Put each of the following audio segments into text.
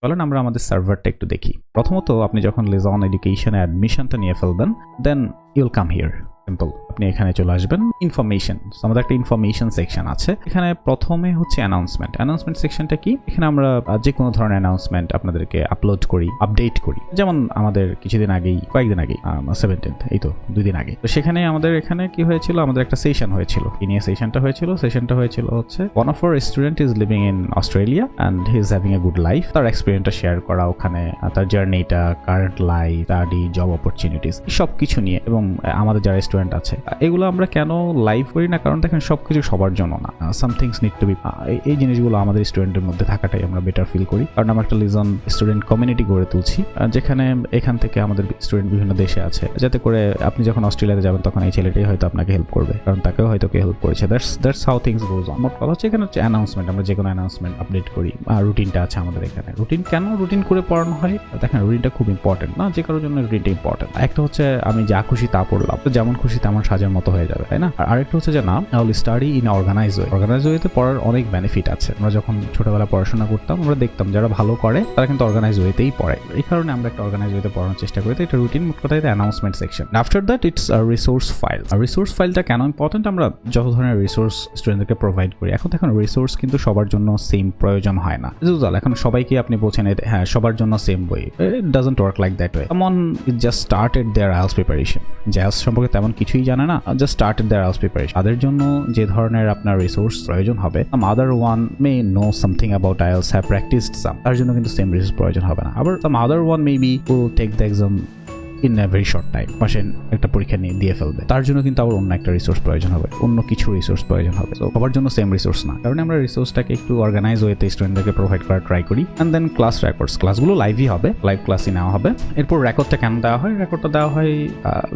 চলেন আমরা আমাদের সার্ভারটা একটু দেখি। প্রথমত আপনি যখন লিজন এডুকেশনে অ্যাডমিশনটা নিয়ে ফেলবেন, দেন ইউল কাম হিয়ার। সিম্পল, আপনি এখানে চলে আসবেন ইনফরমেশন। আমাদের একটা ইনফরমেশন সেকশন আছে। এখানে প্রথমে হচ্ছে অ্যানাউন্সমেন্ট সেকশনটা কি? এখানে আমরা যে কোনো ধরনের অ্যানাউন্সমেন্ট আপনাদেরকে আপলোড করি, আপডেট করি। যেমন আমাদের কয়েকদিন আগেই 17th, এই তো 2 দিন আগে। তো সেখানে আমাদের এখানে কি হয়েছিল, আমাদের একটা সেশন হয়েছিল। কি নিয়ে সেশনটা হয়েছিল হচ্ছে one of our student is living in Australia and he is having a good life. তার এক্সপিরিয়েন্সটা শেয়ার করা ওখানে, তার জার্নিটা, current life, study, job opportunities, সব কিছু নিয়ে। এবং আমাদের যারা স্টুডেন্ট আছে এগুলো আমরা কেন লাইভ করি না, কারণ দেখেন সবকিছু সবার জন্য না। Some things need to be, এই জিনিসগুলো আমাদের স্টুডেন্টের মধ্যে থাকাটাই আমরা বেটার ফিল করি। কারণ আমরা একটা লিজন স্টুডেন্ট কমিউনিটি গড়ে তুলছি, যেখানে এখান থেকে আমাদের স্টুডেন্ট বিভিন্ন দেশে আছে, যাতে করে আপনি যখন অস্ট্রেলিয়াতে যাবেন তখন এই ছেলেটাই হয়তো আপনাকে হেল্প করবে, কারণ তাকেও হয়তো কে হেল্প করেছে। That's how things goes on. মোট কথা হচ্ছে এখানে হচ্ছে অ্যানাউন্সমেন্ট, আমরা যে কোনো অ্যানাউন্সমেন্ট আপডেট করি। রুটিনটা আছে আমাদের এখানে। রুটিন কেন রুটিন করে পড়ানো হয়? দেখেন রুটিনটা খুব ইম্পর্টেন্ট না, যে কারোর জন্য রুটিনটা ইম্পর্টেন্ট। একটা হচ্ছে আমি যা খুশি তা পড়লাম, তো যেমন খুশি তেমন সাজার মতো হয়ে যাবে, তাই না? আর আরেকটা হচ্ছে যে না, I will study in organize ওয়েতে পড়ার অনেক বেনিফিট আছে। আমরা যখন ছোটবেলায় পড়াশোনা করতাম আমরা দেখতাম যারা ভালো করে তারা কিন্তু অর্গানাইজ ওয়েতেই পড়ে। এই কারণে আমরা একটা অর্গানাইজ ওয়েতে পড়ানোর চেষ্টা করি। তো এটা রুটিন, মোট কথা এটা announcement section. After that it's resource file. Resource ফাইলটা কেন ইম্পর্টেন্ট? আমরা যত ধরনের রিসোর্স স্টুডেন্টদেরকে প্রোভাইড করি, এখন দেখুন রিসোর্স কিন্তু সবার জন্য সেম প্রয়োজন হয় না। এখন সবাইকে আপনি বলছেন হ্যাঁ সবার জন্য সেম বই, it doesn't work like that way. Someone just started their IELTS preparation, যে আইএলটিএস সম্পর্কে তেমন কিছুই জানে না, just started their IELTS preparation, তাদের জন্য যে ধরনের আপনার রিসোর্স প্রয়োজন হবে, other one may know something about IELTS, have practised some, তার জন্য কিন্তু সেম রিসোর্স প্রয়োজন হবে না। আবার some other one maybe will take the exam in a very short time, মাসে একটা পরীক্ষা নিয়ে দিয়ে ফেলবে, তার জন্য কিন্তু আবার অন্য একটা রিসোর্স প্রয়োজন হবে, অন্য কিছু রিসোর্স প্রয়োজন হবে। তো সবার জন্য সেম রিসোর্স না, কারণ আমরা রিসোর্সটাকে একটু অর্গানাইজ ওয়েতে স্টুডেন্টদেরকে প্রোভাইড করার ট্রাই করি। অ্যান্ড দেন ক্লাস রেকর্ডস, ক্লাসগুলো লাইভই হবে, লাইভ ক্লাসই নেওয়া হবে। এরপর রেকর্ডটা কেন দেওয়া হয়? রেকর্ডটা দেওয়া হয়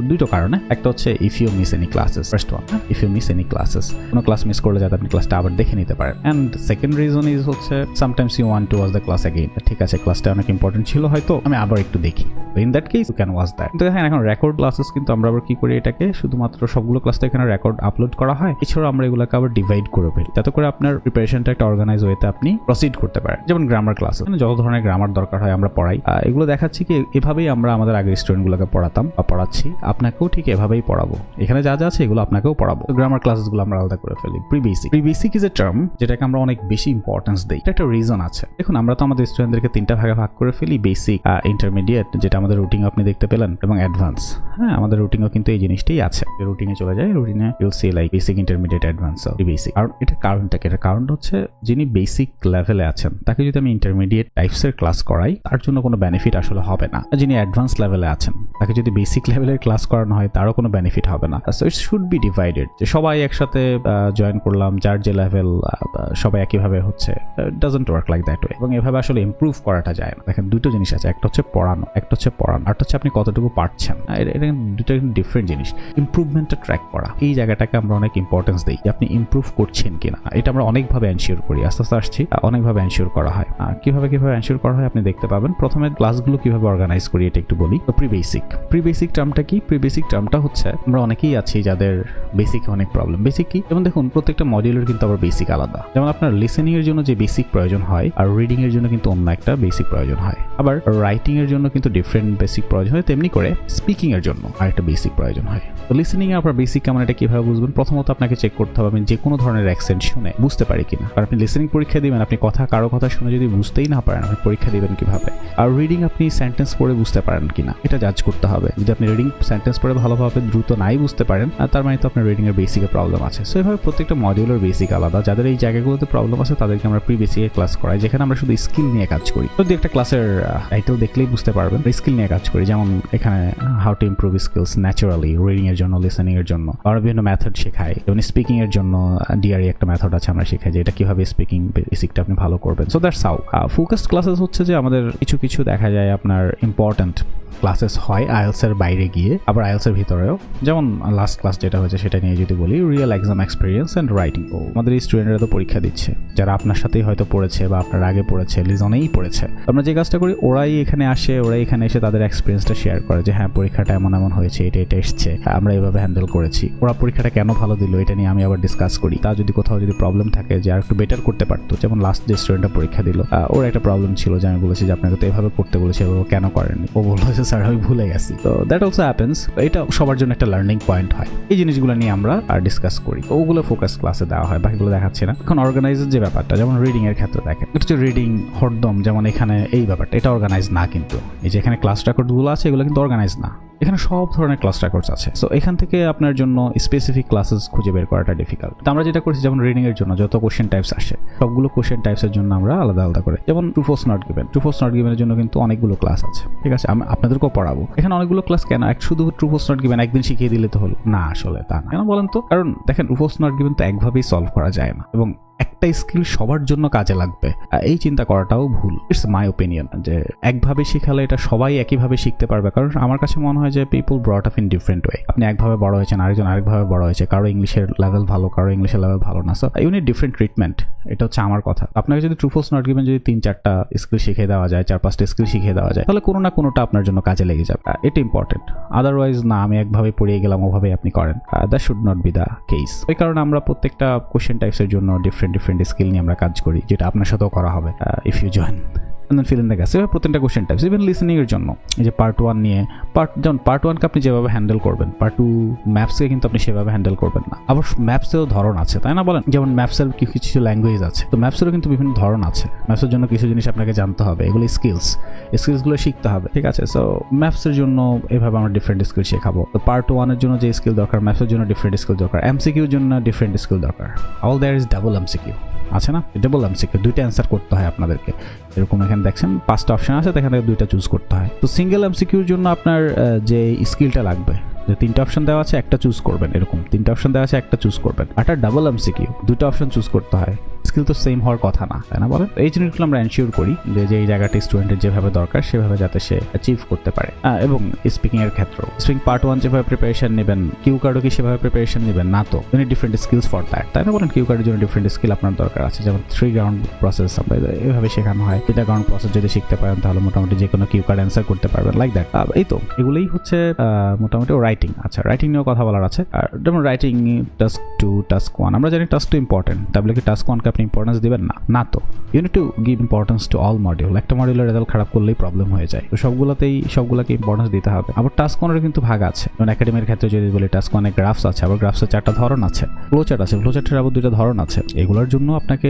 দুটো কারণে। একটা হচ্ছে if you miss any classes, first one, if you miss any classes, কোনো ক্লাস মিস করলে যাতে আপনি ক্লাসটা আবার দেখে নিতে পারেন। অ্যান্ড সেকেন্ড রিজন ইজ হচ্ছে sometimes you want to watch the class again. ঠিক আছে, ক্লাসটা অনেক ইম্পর্টেন্ট ছিল, হয়তো আমি আবার একটু দেখি, in that case you can watch that. কিন্তু হ্যাঁ, এখন রেকর্ড ক্লাসেস কিন্তু আমরা আবার কি করি, এটাকে শুধুমাত্র সবগুলো ক্লাস তো এখানে রেকর্ড আপলোড করা হয়, এছাড়াও আমরা এগুলোকে আবার ডিভাইড করে ফেলি, যাতে করে আপনার প্রিপারেশনটা একটা অর্গানাইজ ওয়েতে আপনি প্রসিড করতে পারেন। যেমন গ্রামার ক্লাস, যত ধরনের গ্রামার দরকার হয় আমরা পড়াই। এগুলো দেখাচ্ছি কি এভাবেই আমরা আমাদের আগের স্টুডেন্টগুলোকে পড়াতাম বা পড়াচ্ছি, আপনাকেও ঠিক এভাবেই পড়াবো। এখানে যা যা আছে এগুলো আপনাকেও পড়াবো। গ্রামার ক্লাসেসগুলো আমরা আলাদা করে ফেলি। Pre basic is a term যেটাকে আমরা অনেক বেশি ইম্পর্টেন্স দিই। এটা একটা রিজন আছে। দেখুন আমরা তো আমাদের স্টুডেন্টদেরকে 3টা ভাগে ভাগ করে ফেলি, বেসিক, ইন্টারমিডিয়েট, যেটা আমাদের রুটিন আপনি দেখতে পেলেন, এবং অ্যাডভান্স। হ্যাঁ, আমাদের রুটিনও কিন্তু এই জিনিসটাই আছে। রুটিনে চলে যায়, রুটিনে you'll see like basic, intermediate, advance, basic. আর এটা কারণটাকে, এটা কারণটা হচ্ছে যিনি বেসিক লেভেলে আছেন তাকে যদি আমি ইন্টারমিডিয়েট টাইপসের ক্লাস করাই, তার জন্য কোনো বেনিফিট আসলে হবে না। যিনি অ্যাডভান্স লেভেলে আছেন তাকে যদি বেসিক লেভেলের ক্লাস করানো হয়, তারও কোনো বেনিফিট হবে না। So it should be divided, যে সবাই একসাথে জয়েন করলাম, যার যে লেভেল সবাই একইভাবে হচ্ছে, doesn't work like that way. এবং এভাবে আসলে ইমপ্রুভ করাটা যায় না। দেখেন দুটো জিনিস আছে, একটা হচ্ছে পড়ানো, একটা হচ্ছে পড়ানো, আর হচ্ছে আপনি কতটুকু পারছেন। এটা দুটো ডিফারেন্ট জিনিস। ইমপ্রুভমেন্টটা ট্র্যাক করা, এই জায়গাটাকে আমরা অনেক ইম্পর্টেন্স দিই, যে আপনি ইমপ্রুভ করছেন কিনা। এটা আমরা অনেকভাবে এনশিওর করি, আস্তে আস্তে আসছি, অনেকভাবে এনশিওর করা হয়। কিভাবে এনশিওর করা হয় আপনি দেখতে পাবেন। প্রথমে ক্লাসগুলো কিভাবে অর্গানাইজ করি এটা একটু বলি। তো প্রি বেসিক টার্মটা কি? প্রি বেসিক টার্মটা হচ্ছে আমরা অনেকেই আছি যাদের বেসিক অনেক প্রবলেম। বেসিক কি? যেমন দেখুন প্রত্যেকটা মডিউলের কিন্তু আবার বেসিক আলাদা। যেমন আপনার লিসেনিং এর জন্য যে বেসিক প্রয়োজন হয়, আর রিডিং এর জন্য কিন্তু অন্য একটা বেসিক প্রয়োজন হয়। আবার রাইটিং এর জন্য কিন্তু ডিফারেন্ট বেসিক প্রয়োজন হয়, তেমনি করে স্পিকিং এর জন্য আরেকটা বেসিক প্রয়োজন হয়। তো লিসেনিং এ আপনার বেসিক কেমন, এটা কিভাবে বুঝবেন? প্রথমত আপনাকে চেক করতে হবে আমি যে কোনো ধরনের অ্যাকসেন্ট শুনে বুঝতে পারি কিনা। আর আপনি লিসেনিং পরীক্ষা দিবেন, আপনি কারো কথা শুনে যদি বুঝতেই না পারেন, আপনি পরীক্ষা দিবেন কিভাবে? আর রিডিং আপনি সেন্টেন্স পড়ে বুঝতে পারেন কিনা, এটা জাজ করতে হবে। যদি আপনি রিডিং সেন্টেন্স পড়ে ভালোভাবে দ্রুত নাই বুঝতে পারেন, তার মানে তো আপনার রিডিং এর বেসিকে প্রবলেম আছে। সো এভাবে প্রত্যেকটা মডিউলের বেসিক আলাদা। যাদের এই জায়গাগুলোতে প্রবলেম আছে তাদেরকে আমরা প্রি বেসিকে ক্লাস করাই, যেখানে আমরা শুধু স্কিল নিয়ে কাজ করি। যদি একটা ক্লাসের টাইটেল দেখলেই বুঝতে পারবেন স্কিল নিয়ে কাজ করি। যেমন এখানে how to improve skills naturally, reading এর জন্য, লিসেনিং এর জন্য, আর বিভিন্ন মেথড শেখাই। যেমন স্পিকিং এর জন্য ডিআরই একটা মেথড আছে, আমরা শেখাই যে এটা কিভাবে স্পিকিং বেসিকটা আপনি ভালো করবেন। So that's how. Focused classes হচ্ছে যে আমাদের কিছু দেখা যায় আপনার ইম্পর্টেন্ট ক্লাসেস হয় আইএলটিএস এর বাইরে গিয়ে, আবার আইএলটিএস এর ভিতরেও। যেমন লাস্ট ক্লাস যেটা হয়েছে সেটা নিয়ে যদি বলি, real exam experience and writing. আমাদের এই স্টুডেন্টরা তো পরীক্ষা দিচ্ছে, যারা আপনার সাথেই হয়তো পড়েছে বা আপনার আগে পড়েছে, লিজনেই পড়েছে। আমরা যে কাজটা করি, ওরাই এখানে আসে, ওরাই এখানে এসে তাদের এক্সপিরিয়েন্সটা শেয়ার করে যে হ্যাঁ পরীক্ষাটা এমন এমন হয়েছে, এটা এটা এসছে, আমরা এভাবে হ্যান্ডেল করেছি, ওরা পরীক্ষাটা কেন ভালো দিল এটা নিয়ে আমি আবার ডিসকাস করি। তা যদি কোথাও যদি প্রবলেম থাকে যে আর একটু বেটার করতে পারতো, যেমন লাস্ট যে স্টুডেন্টটা পরীক্ষা দিল ওর একটা প্রবলেম ছিল যে আমি বলেছি যে আপনাকে তো এভাবে করতে বলেছি, এভাবে কেন করেননি, ও বললো যে স্যার আমি ভুলে গেছি। তো দ্যাট অলসো হ্যাপেন্স। এটা সবার জন্য একটা লার্নিং পয়েন্ট হয়। এই জিনিসগুলো নিয়ে আমরা ডিসকাস করি, ওগুলো ফোকাস ক্লাসে দেওয়া হয়, বাকিগুলো দেখাচ্ছি না। এখন অর্গানাইজের যে ব্যাপারটা, যেমন রিডিং এর ক্ষেত্রে দেখেন, এটা হচ্ছে রিডিং হরদম, যেমন এখানে এই ব্যাপারটা এটা অর্গানাইজ না, কিন্তু এই যে এখানে ক্লাস রেকর্ডগুলো আছে এগুলো কিন্তু অর্গানাইজ না, এখানে সব ধরনের ক্লাস রেকর্ডস আছে। সো এখান থেকে আপনার জন্য স্পেসিফিক ক্লাসেস খুঁজে বের করাটা ডিফিকাল্ট। তো আমরা যেটা করছি, যেমন রিডিং এর জন্য যত কোশ্চেন টাইপস আসে সবগুলো কোশ্চেন টাইপসের জন্য আমরা আলাদা আলাদা করে, যেমন true false not given, true false not গিভেনের জন্য কিন্তু অনেকগুলো ক্লাস আছে, ঠিক আছে, আমি আপনাদেরকেও পড়াবো। এখানে অনেকগুলো ক্লাস কেন, শুধু ট্রু ফলস নট গিভেন একদিন শিখিয়ে দিলে তো হলো না, আসলে তা না। কেন বলেন তো? কারণ দেখেন ট্রু ফলস নট গিভেন তো একভাবেই সলভ করা যায় না, এবং একটা স্কিল সবার জন্য কাজে লাগবে এই চিন্তা করাটাও ভুল। ইটস মাই ওপিনিয়ন যে একভাবে শিখালে এটা সবাই একইভাবে শিখতে পারবে, কারণ আমার কাছে মনে হয় যে people brought up in different way. আপনি একভাবে বড় হয়েছেন, আরেকজন আরেকভাবে বড় হয়েছে, কারো ইংলিশের লেভেল ভালো, কারো ইংলিশের লেভেল ভালো না। So you need different treatment, এটা হচ্ছে আমার কথা। আপনাকে যদি ট্রু ফলস নট গিভেন যদি 3-4টা স্কিল শিখিয়ে দেওয়া যায়, 4-5টা স্কিল শিখিয়ে দেওয়া যায়, তাহলে কোনো না কোনোটা আপনার জন্য কাজে লেগে যাবে, এটা ইম্পর্টেন্ট। আদারওয়াইজ না, আমি একভাবে পড়িয়ে গেলাম ওভাবে আপনি করেন, that should not be the case. ওই কারণে আমরা প্রত্যেকটা কোশ্চেন টাইপসের জন্য ডিফারেন্ট স্কিল নিয়ে আমরা কাজ করি, যেটা আপনার সাথেও করা হবে if you join. and then fill in the gaps। এভাবে প্রত্যেকটা কোশ্চেন টাইপস, ইভেন লিসেনিং এর জন্য এই যে পার্ট 1 নিয়ে যেমন পার্ট 1কে আপনি যেভাবে হ্যান্ডেল করবেন, পার্ট 2 ম্যাপসকে কিন্তু আপনি সেভাবে হ্যান্ডেল করবেন না। আবার ম্যাপসেও ধরন আছে, তাই না বলেন? যেমন ম্যাপসের কিছু ল্যাঙ্গুয়েজ আছে, তো ম্যাপসেরও কিন্তু বিভিন্ন ধরন আছে। ম্যাপসের জন্য কিছু জিনিস আপনাকে জানতে হবে, এগুলো স্কিলসগুলো শিখতে হবে, ঠিক আছে? সো ম্যাপসের জন্য এভাবে আমরা ডিফারেন্ট স্কিল শেখাবো। তো পার্ট 1 এর জন্য যে স্কিল দরকার, ম্যাপসের জন্য ডিফারেন্ট স্কিল দরকার, এমসিকিউর জন্য ডিফারেন্ট স্কিল দরকার। অল দেয়ার ইজ ডাবল এমসিকিউ আছে না? ডাবল এমসিকিউ, দুইটা অ্যান্সার করতে হয় আপনাদেরকে। এরকম এখানে দেখছেন 5টা অপশন আছে, এখান থেকে 2টা চুজ করতে হয়। তো সিঙ্গেল এমসিকিউর জন্য আপনার যে স্কিলটা লাগবে, যে 3টা অপশন দেওয়া আছে, একটা চুজ করবেন, এরকম 3টা অপশন দেওয়া আছে, একটা চুজ করবেন। আর ডাবল এমসিকিউ 2টা অপশন চুজ করতে হয়, স্কিল তো সেম হওয়ার কথা না, তাই না বলেন? এই জিনিসগুলো আমরা এনশিওর করি যে এই জায়গাটা স্টুডেন্টের যেভাবে দরকার সেভাবে যাতে সে অ্যাচিভ করতে পারে। এবং স্পিকিং এর ক্ষেত্রেও স্পিকিং পার্ট 1 যেভাবে প্রিপারেশন নেবেন, কিউ কার্ডও কি সেভাবে প্রিপারেশন নেবেন না, তো you need different skills for that, তাই না বলেন? কিউ কার্ডের জন্য ডিফারেন্ট স্কিল আপনার দরকার আছে, যেমন 3 গ্রাউন্ড প্রসেস আমরা এভাবে শেখানো হয়। 3টা গ্রাউন্ড প্রসেস যদি শিখতে পারেন তাহলে মোটামুটি যে কোনো কিউ কার্ড অ্যান্সার করতে পারবেন, লাইক দ্যাট। এই তো এগুলোই হচ্ছে মোটামুটি রাইটিং। আচ্ছা, রাইটিং নিয়েও কথা বলার আছে। আর যেমন রাইটিং টাস্ক 2, টাস্ক 1, আমরা জানি টাস্ক 2 ইম্পর্টেন্ট, তাহলে কি টাস্ক 1কে আপনি ইম্পর্টেন্স দিবেন না? তো you need to give importance to all module. একটা মডিউলের রেজাল্ট খারাপ করলেই প্রবলেম হয়ে যায়, তো সবগুলোকে ইম্পর্টেন্স দিতে হবে। আবার টাস্ক 1 এর কিন্তু ভাগ আছে, যেমন একাডেমির ক্ষেত্রে যদি বলি টাস্ক 1 এ গ্রাফস আছে, আবার গ্রাফসের 4টা ধরন আছে, ফ্লোচার্ট আছে, ফ্লোচার্টের আবার 2টা ধরন আছে। এগুলোর জন্য আপনাকে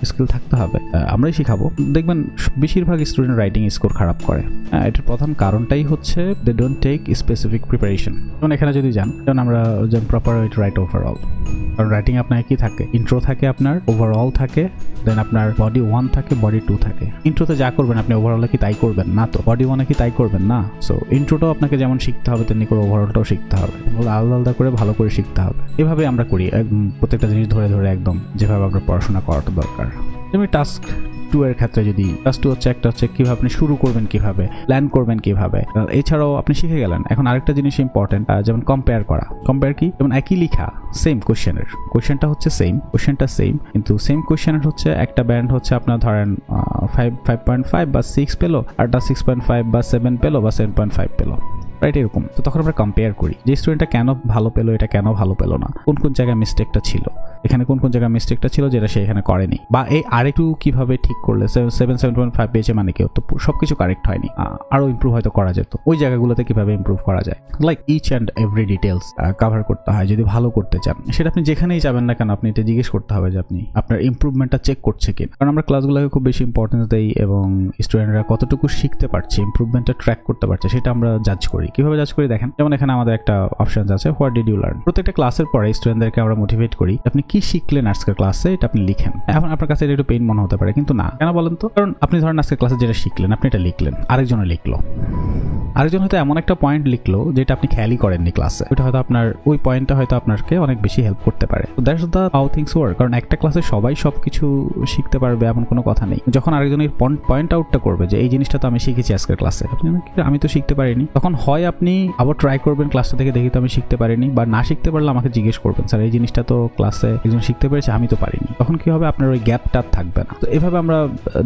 স্কিল থাকতে হবে, আমরাই শিখাবো। দেখবেন বেশিরভাগ স্টুডেন্ট রাইটিং স্কোর খারাপ করে, এটার প্রধান কারণটাই হচ্ছে they don't take specific preparation. যেমন এখানে যদি যান, যেমন আমরা যেমন প্রপার রাইট ওভারঅল, কারণ রাইটিং আপনার কি থাকে, ইন্ট্রো থাকে, আপনার ওভারঅল থাকে, দেন আপনার বডি 1 থাকে, বডি 2 থাকে। ইন্ট্রোতে যা করবেন আপনি ওভারঅলে কি তাই করবেন না, তো বডি 1 কি তাই করবেন না। সো ইন্ট্রোটাও আপনাকে যেমন শিখতে হবে তেমনি করে ওভারঅলটাও শিখতে হবে, আলাদা আলাদা করে ভালো করে শিখতে হবে। এভাবে আমরা করি, প্রত্যেকটা জিনিস ধরে এরকম যেভাবে আপনার পড়াশোনা করাটা দরকার। যেমন টাস্ক 2 এর ক্ষেত্রে যদি টাস্ক 2 একটা হচ্ছে কিভাবে আপনি শুরু করবেন, কিভাবে প্ল্যান করবেন, কিভাবে, এছাড়াও আপনি শিখে গেলেন। এখন আরেকটা জিনিস ইম্পর্টেন্ট, যেমন কম্পেয়ার করা। কম্পেয়ার কি? যেমন একই লেখা, সেম কোশ্চেনটা হচ্ছে সেম, কিন্তু সেম কোশ্চেনের হচ্ছে একটা ব্যান্ড হচ্ছে আপনার ধরেন 5.5 বা 6 পেলো, আরটা 6.5 বা 7 পেলো বা 7.5 পেলো, রাইট? এরকম। তো তখন আমরা কম্পেয়ার করি যে স্টুডেন্টটা কেন ভালো পেলো, এটা কেন ভালো পেলো না, কোন জায়গায় মিস্টেকটা ছিল, এখানে কোন জায়গায় মিস্টেকটা ছিল যেটা সে এখানে করেনি, বা এই আরেকটু কিভাবে ঠিক করলে 7.5 পেয়েছে, মানে কেউ তো সবকিছু কারেক্ট হয়নি, আরো ইমপ্রুভ হয়তো করা যেত, ওই জায়গাগুলোতে কিভাবে ইমপ্রুভ করা যায়, like each and every details cover করতে হয় যদি ভালো করতে চান। সেটা আপনি যেখানেই যাবেন না কেন আপনি এটা জিজ্ঞেস করতে হবে যে আপনি আপনার ইমপ্রুভমেন্টটা চেক করছে কিনা। কারণ আমরা ক্লাসগুলোকে খুব বেশি ইম্পর্টেন্স দেই এবং স্টুডেন্টরা কতটুকু শিখতে পারছে, ইমপ্রুভমেন্টটা ট্র্যাক করতে পারছে, সেটা আমরা জাজ করি। কিভাবে জাজ করি দেখেন, যেমন এখানে আমাদের একটা অপশন আছে, হোয়াট ডিড ইউ লার্ন। প্রত্যেকটা ক্লাসের পরে স্টুডেন্টদেরকে আমরা মোটিভেট করি আপনি কি শিখলেন আজকের ক্লাসে, এটা আপনি লিখেন। এখন আপনার কাছে এটা একটু পেইন মনে হতে পারে, কিন্তু না, কেন বলেন তো? কারণ আপনি ধরেন আজকের ক্লাসে যেটা শিখলেন আপনি এটা লিখলেন, আরেকজন হয়তো এমন একটা পয়েন্ট লিখলো যেটা আপনি খেয়ালই করেননি ক্লাসে, ওটা হয়তো আপনার ওই পয়েন্টটা হয়তো আপনাকে অনেক বেশি হেল্প করতে পারে। That's the how things work. কারণ একটা ক্লাসে সবাই সবকিছু শিখতে পারবে এমন কোনো কথা নেই। যখন আরেকজনের পয়েন্ট আউটটা করবে যে এই জিনিসটা তো আমি শিখেছি আজকের ক্লাসে, আমি তো শিখতে পারিনি, তখন হয় আপনি আবার ট্রাই করবেন ক্লাসটা থেকে, দেখি তো আমি শিখতে পারিনি, বা না শিখতে পারলে আমাকে জিজ্ঞেস করবেন, স্যার এই জিনিসটা তো ক্লাসে একজন শিখতে পেরেছে, আমি তো পারিনি। তখন কি হবে, আপনার ওই গ্যাপটা থাকবে না। তো এভাবে আমরা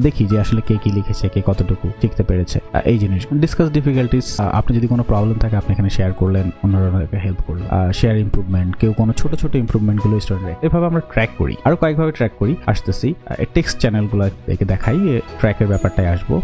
দেখি যে আসলে কে কি লিখেছে, কে কতটুকু শিখতে পেরেছে। এই জিনিস ডিসকাস ডিফিকাল্টিজ প্র্যাকটিস, আপনি যদি কোনো প্রবলেম থাকে আপনি এখানে শেয়ার করলেন, অন্যরা হেল্প করলেন, শেয়ার ইমপ্রুভমেন্ট, কেউ কোনো ছোট ছোট ইমপ্রুভমেন্টগুলো স্টুডেন্ট, এভাবে আমরা ট্র্যাক করি। আরো কয়েকভাবে ট্র্যাক করি, আসতেছি। টেক্সট চ্যানেলগুলো দেখে দেখাই, ট্র্যাকের ব্যাপারটাই আসবো।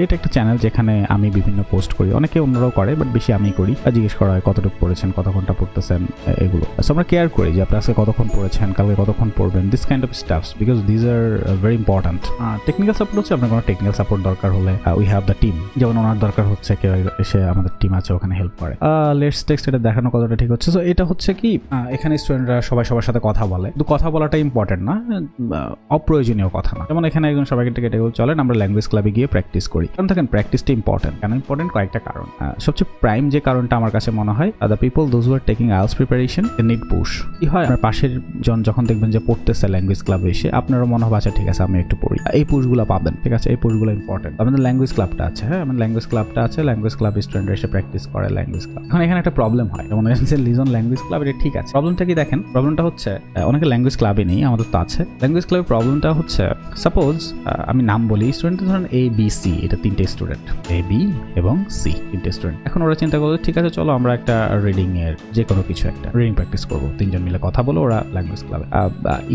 এটা একটা চ্যানেল যেখানে আমি বিভিন্ন পোস্ট করি, অনেকে অন্যরাও করে বাট বেশি আমি করি। জিজ্ঞেস করা হয় কতটুকু পড়েছেন, কত ঘন্টা পড়তেছেন, এগুলো আমরা কেয়ার করি যে আপনি আজকে কতক্ষণ পড়েছেন, কালকে কতক্ষণ পড়বেন, this kind of stuffs, because these are very important. Technical support হচ্ছে আপনার কোনো টেকনিক্যাল সাপোর্ট দরকার হলে উই হ্যাভ দ্য টিম, যেমন ওনার দরকার হচ্ছে কেউ এসে আমাদের টিম আছে ওখানে হেল্প করে। লেটস টেক্সট এটা দেখানো কতটা ঠিক হচ্ছে। সো এটা হচ্ছে কি, এখানে স্টুডেন্টরা সবাই সবার সাথে কথা বলে, কিন্তু কথা বলাটা ইম্পর্টেন্ট না, অপ্রয়োজনীয় কথা না। যেমন এখানে একজন সবাইকে ডেকে চলেন আমরা ল্যাঙ্গুয়েজ ক্লাবে গিয়ে প্র্যাকটিস করি, কারণ দেখেন প্র্যাকটিসটা ইম্পর্টেন্ট। কেন ইম্পর্টেন্ট? কয়েকটা কারণ। সবচেয়ে প্রাইম যে কারণটা আমার কাছে মনে হয়, the people those who are taking IELTS preparation they need push. কি হয়, আপনার পাশের জন যখন দেখবেন যে পড়তেছে ল্যাঙ্গুয়েজ ক্লাবে এসে, আপনারও মনে হবে আচ্ছা ঠিক আছে আমি একটু পড়ি, এই পুশগুলো পাবেন। ঠিক আছে, এই পুশগুলো ইম্পর্টেন্ট। আমাদের ল্যাঙ্গুয়েজ ক্লাবটা আছে, হ্যাঁ আমাদের ল্যাঙ্গুয়েজ ক্লাবটা আছে, ল্যাঙ্গুয়েজ ক্লাব স্টুডেন্টরা এসে প্র্যাকটিস করে ল্যাঙ্গুয়েজ ক্লাব। এখন এখানে একটা প্রবলেম হয়, যেমন লিজন ল্যাঙ্গুয়েজ ক্লাব, এটা ঠিক আছে। প্রবলেমটা কি দেখেন, প্রবলেমটা হচ্ছে অনেকে ল্যাঙ্গুয়েজ ক্লাবে নেই, আমাদের তো আছে। ল্যাঙ্গুয়েজ ক্লাবের প্রবলেমটা হচ্ছে, সাপোজ আমি নাম বলি, স্টুডেন্ট ধরেন এ বি সি, এটা তিনটে স্টুডেন্ট, এ বি এবং সি, তিনটে স্টুডেন্ট। এখন ওরা চিন্তা করলো ঠিক আছে চলো আমরা একটা রিডিং এর যে কোনো কিছু একটা রিডিং প্র্যাকটিস করবো, তিনজন মিলে কথা বলো, ওরা ল্যাঙ্গুয়েজ ক্লাবে।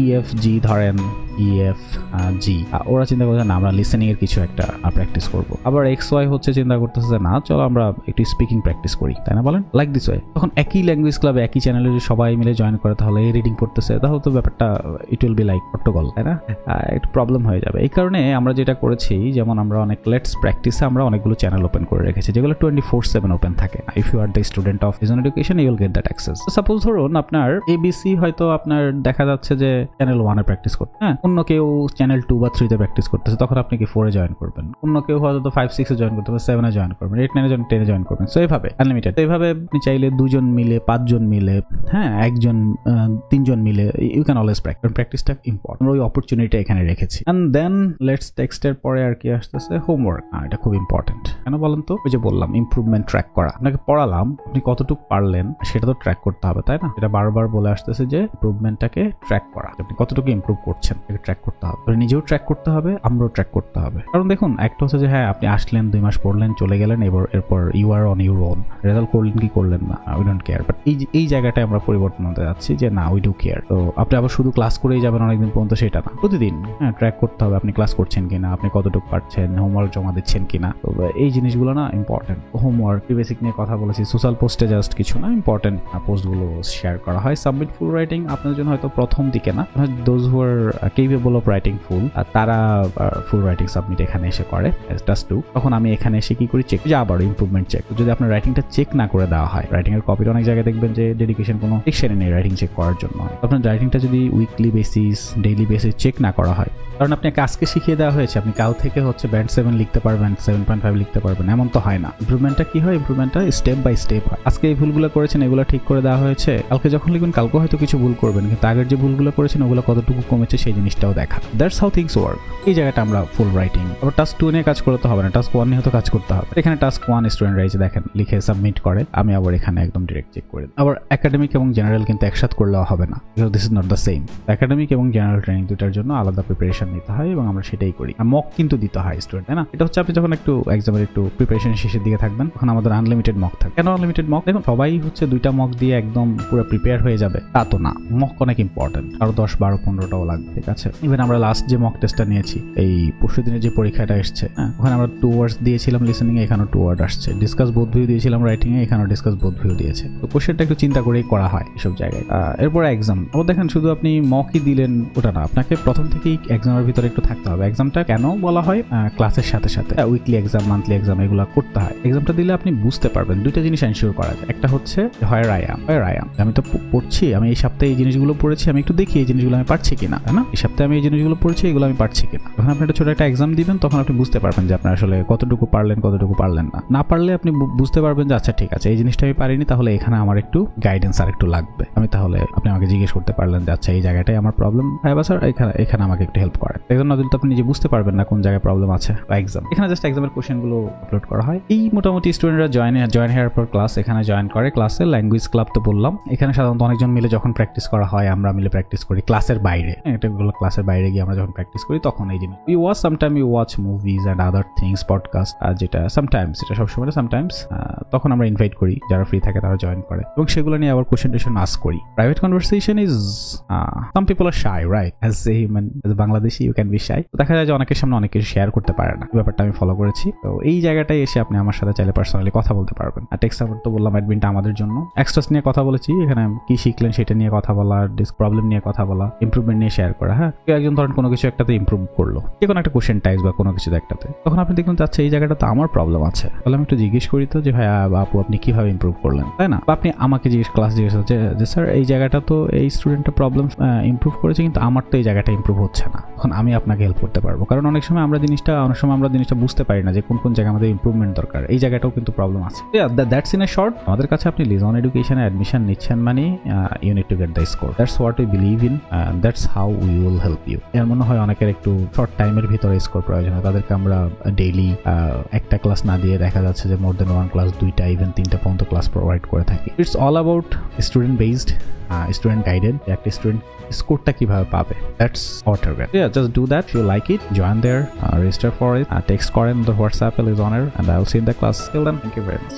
ইএফ জি ধরেন, ইএফ জি, ওরা চিন্তা করছে না আমরা লিসেনিং এর কিছু একটা প্র্যাকটিস করবো। আবার এক্স ওয়াই হচ্ছে চিন্তা করতেছে না চলো আমরা একটু স্পিকিং প্র্যাকটিস করি, তাই না বলেন, লাইক দিস ওয়ে। তখন একই ল্যাঙ্গুয়েজ ক্লাবে একই চ্যানেলে যদি সবাই মিলে জয়েন করে তাহলে এই রিডিং পড়তেছে, তাহলে তো ব্যাপারটা ইট উইল বি লাইক অট্টগোল, তাই না? একটু প্রবলেম হয়ে যাবে। এই কারণে আমরা যেটা করেছি, যেমন আমরা অনেক লেটস প্র্যাকটিসে আমরা অনেকগুলো চ্যানেল ওপেন করে রেখেছি যেগুলো 24/7 ওপেন থাকে। If you are the student of Lizon education you will get that access. Suppose ধরুন আপনার এবিসি হয়তো আপনার দেখা যাচ্ছে যে চ্যানেল 1 এ প্র্যাকটিস করতে, হ্যাঁ অন্য কেউ চ্যানেল 2 বা 3 তে প্র্যাকটিস করতেছে, তখন আপনি কি 4 এ জয়েন করবেন, অন্য কেউ হয়তো 5, 6 এ জয়েন করতে হবে, 7 এ জয়েন করবেন, 8, 9 এ 10 এ জয়েন করবেন। সো এইভাবে আনলিমিটেড। এইভাবে আপনি চাইলে 2 জন মিলে, 5 জন মিলে, হ্যাঁ 1 জন 3 জন মিলে, ইউ ক্যান অলওয়েজ প্র্যাকটিস। প্র্যাকটিসটা ইম্পর্টেন্ট, আমরা ওই অপরচুনিটি এখানে রেখেছি। এন্ড দেন লেটস টেক্সটের পরে আর কি আসতেছে হোমওয়ার্ক। এটা খুব ইম্পর্টেন্ট। কেন বলেন তো? ওই যে বললাম ইমপ্রুভমেন্ট ট্র্যাক করা। আপনাকে পড়ালাম, আপনি কতটুকু পারলেন সেটা তো ট্র্যাক করতে হবে, তাই না? এটা বারবার বলে আসতেছে যে ইমপ্রুভমেন্টটাকে ট্র্যাক করা, আপনি কতটুকু ইমপ্রুভ করছেন এটাকে ট্র্যাক করতে হবে। নিজেও ট্র্যাক করতে হবে, আমরাও ট্র্যাক করতে হবে। কারণ দেখুন একটা হচ্ছে যে হ্যাঁ আপনি আসলেন, 2 মাস পড়লেন, চলে গেলেন, এরপর you are on your own, result করলেন কি করলেন না, উই ডোন্ট কেয়ার। বাট এই জায়গাটায় আমরা পরিবর্তন হতে যাচ্ছি যে না, উই ডু কেয়ার। তো আপনি আবার শুধু ক্লাস করেই যাবেন অনেকদিন পর্যন্ত, সেটা না। প্রতিদিন হ্যাঁ ট্র্যাক করতে হবে, আপনি ক্লাস করছেন কিনা, আপনি কতটুকু পারছেন, হোমওয়ার্ক জমা দিচ্ছেন কিনা। তো এই জিনিসগুলো না ইম্পর্টেন্ট। হোমওয়ার্ক বেসিক নিয়ে কথা বলেছি, সোশ্যাল পোস্টে জাস্ট কিছু না, ইম্পর্টেন্ট পোস্টগুলো শেয়ার করা হয়। সাবমিট ফুল রাইটিং আপনাদের জন্য হয়তো প্রথম দিকে না, those who are capable of writing full, তারা ফুল রাইটিং সাবমিট এখানে এসে করে টাস্ক 2। তখন আমি এখানে এসে কি করি, চেক, যে আবার ইমপ্রুভমেন্ট চেক। যদি আপনার রাইটিংটা চেক না করে দেওয়া হয়, রাইটিং এর কপিটা অনেক জায়গায় দেখবেন যে ডেডিকেশন কোনো সেকশনে নেই রাইটিং চেক করার জন্য। আপনার রাইটিংটা যদি weekly basis, daily basis check না করা হয়, কারণ আপনাকে আজকে শিখিয়ে দেওয়া হয়েছে আপনি কাল থেকে হচ্ছে ব্যান্ড 7 লিখতে পারবেন, 7.5 লিখতে পারবেন, এমন তো হয় না। ইমপ্রুভমেন্টটা কি হয়, ইমপ্রুভমেন্টটা স্টেপ বাই স্টেপ হয়। আজকে এই ভুলগুলো করেছেন, এগুলো ঠিক করে দেওয়া হয়েছে, কালকে যখন লিখবেন কালকে হয়তো কিছু ভুল করবেন, কিন্তু আগের যে ভুলগুলো করেছেন ওগুলো কতটুকু কমেছে সেই জিনিসটাও দেখা। That's how things work. এই জায়গাটা আমরা ফুল রাইটিং। আবার টাস্ক 2 নিয়ে কাজ করতে হবে না, টাস্ক 1 নিয়ে তো কাজ করতে হবে। এখানে টাস্ক 1 স্টুডেন্ট রয়েছে দেখেন, লিখে সাবমিট করে, আমি আবার এখানে একদম ডিরেক্ট চেক করে দিই। আবার একাডেমিক এবং জেনারেল কিন্তু একসাথে করলেও হবে না, because this is not the same. Academic এবং জেনারেল ট্রেনিং দুটার জন্য আলাদা প্রিপারেশন নিতে হয় এবং আমরা সেটাই করি। মক কিন্তু দিতে হয় স্টুডেন্ট, তাই না? এটা হচ্ছে আপনি যখন একটু এক্সামের একটু প্রিপারেশন শেষের দিকে থাকবেন, তখন আমাদের আনলিমিটেড মক থাকে। কেন আনলিমিটেড মক? দেখুন সবাই হচ্ছে 2টা মক দিয়ে একদম পুরো প্রিপেয়ার হয়ে যাবে তা তো না, মক অনেক ইম্পর্টেন্ট, আরো 10, 12, 15টাও লাগবে। ঠিক আছে, ইভেন আমরা লাস্ট যে মক টেস্টটা নিয়েছি, এই পরশু দিনের যে পরীক্ষাটা এসছে, ওখানে আমরা 2 ওয়ার্ডস দিয়েছিলাম লিসেনিং এ, এখানেও 2 ওয়ার্ড আসছে। ডিসকাস বোথ ভিউ দিয়েছিলাম রাইটিং এ, এখানেও ডিসকাস বোথ ভিউ দিয়েছে। তো কোশ্চেনটা একটু চিন্তা করেই করা হয় এসব জায়গায়। এরপর এক্সাম, ও দেখেন শুধু আপনি মকই দিলেন ওটা না, আপনাকে প্রথম থেকেই এক্সামের ভিতরে একটু থাকতে হবে। এক্সামটা কেন বলা হয়, ক্লাসের সাথে সাথে উইকলি এক্সাম, মান্থলি এক্সাম এগুলো করতে হয়। এক্সামটা দিলে আপনি বুঝতে পারবেন, 2টা জিনিস এনশিওর করা যায়। একটা হচ্ছে হোয়ার আই অ্যাম, আমি তো পড়ছি, আমি এই সপ্তাহে এই জিনিসগুলো পড়েছি, আমি একটু দেখি এই জিনিসগুলো আমি পারছি কিনা, তাই না? এই সপ্তাহে আমি এই জিনিসগুলো পড়ছি, এগুলো আমি পারছি কিনা। যখন আপনি একটা ছোট একটা এক্সাম দিবেন তখন আপনি বুঝতে পারবেন যে আপনার আসলে কতটুকু পারলেন, কতটুকু পারলেন না। না পারলে আপনি বুঝতে পারবেন যে আচ্ছা ঠিক আছে এই জিনিসটা আমি পারিনি, তাহলে এখানে আমার একটু গাইডেন্স আর একটু লাগবে। আমি তাহলে আপনি আমাকে জিজ্ঞেস করতে পারলেন যে আচ্ছা এই জায়গাটাই আমার প্রবলেম, হ্যাঁ বা স্যার এখানে আমাকে একটু হেল্প করেন। এজন্য যদি আপনি নিজে বুঝতে পারবেন না কোন জায়গায় প্রবলেম আছে বা এক্সাম, এখানে জাস্ট এক্সামের কোশ্চেনগুলো আপলোড করা হয়। এই মোটামুটি স্টুডেন্টরা জয়েন হওয়ার পর এখানে জয়েন করে ক্লাসে। ল্যাঙ্গুয়েজ ক্লাব তো বললাম, এখানে সাধারণত অনেকজন মিলে যখন প্র্যাকটিস করা হয়, আমরা মিলে প্র্যাকটিস করি ক্লাসের বাইরে। এটাগুলো ক্লাসের বাইরে গিয়ে আমরা যখন প্র্যাকটিস করি তখন এই জিনিস you watch movies and other things, podcast, যেটা সামটাইমস, এটা সবসময় সামটাইমস, তখন আমরা ইনভাইট করি, যারা ফ্রি থাকে তারা জয়েন করে এবং সেগুলো নিয়ে আবার কোয়েশ্চেন টোয়েশ্চন আস্ক করি। Private conversation is some people are shy, right? As a human, as a Bangladeshi you can be shy. দেখা যায় যে অনেকের সামনে অনেক কিছু শেয়ার করতে পারে না, ব্যাপারটা আমি ফলো করেছি। তো এই জায়গাটায় এসে আপনি আমার সাথে চাইলে পার্সোনালি কথা বলতে পারবেন। আর টেক সাপোর্ট তো বললাম, অ্যাডমিনটা আমাদের জন্য। এক্সট্রাস নিয়ে কথা বলেছি, এখানে কি শিখলেন সেটা নিয়ে কথা বলা, প্রবলেম নিয়ে কথা বলা, ইমপ্রুভমেন্ট নিয়ে শেয়ার করা। হ্যাঁ, কেউ একজন ধরেন কোনো কিছু একটাতে ইমপ্রুভ করলো, যে কোনো একটা কোশ্চেন টাইপস বা কোনো কিছু একটাতে, তখন আপনি দেখুন যাচ্ছে এই জায়গাটা তো আমার প্রবলেম আছে, তাহলে আমি একটু জিজ্ঞেস করি তো যে ভাই আপু আপনি কিভাবে ইমপ্রুভ করলেন, তাই না? বা আপনি আমাকে ক্লাস জিজ্ঞেস যে স্যার এই জায়গাটা তো এই স্টুডেন্টটা প্রবলেম ইমপ্রুভ করেছে, কিন্তু আমার তো এই জায়গাটা ইমপ্রুভ হচ্ছে না। তখন আমি আপনাকে হেল্প করতে পারবো, কারণ অনেক সময় আমরা জিনিসটা বুঝতে পারি না যে কোন জায়গায় আমাদের ইমপ্রুভমেন্ট দরকার। এই জায়গাটাও কিন্তু প্রবলেম আছে। That's in a short. আমাদের কাছে আপনি লিজন এডুকেশনে অ্যাডমিশন নিচ্ছেন মানে you need to get the score. That's what we believe in, that's how we will help you. এর মনে হয় অনেকের একটু শর্ট টাইমের ভিতরে স্কোর প্রয়োজন হয়, তাদেরকে আমরা ডেইলি একটা ক্লাস না দিয়ে দেখা যাচ্ছে যে মোর দেন ওয়ান ক্লাস, 2টা ইভেন 3টা পর্যন্ত ক্লাস প্রোভাইড করে থাকি। It's all about student based, student guided. একটা স্টুডেন্ট স্কোরটা কিভাবে পাবে, that's our target. Just do that. You like it, join there, register for it, text করেন দ্য হোয়াটসঅ্যাপ লিজনের, and I will see you in the class. Till then, thank you very much.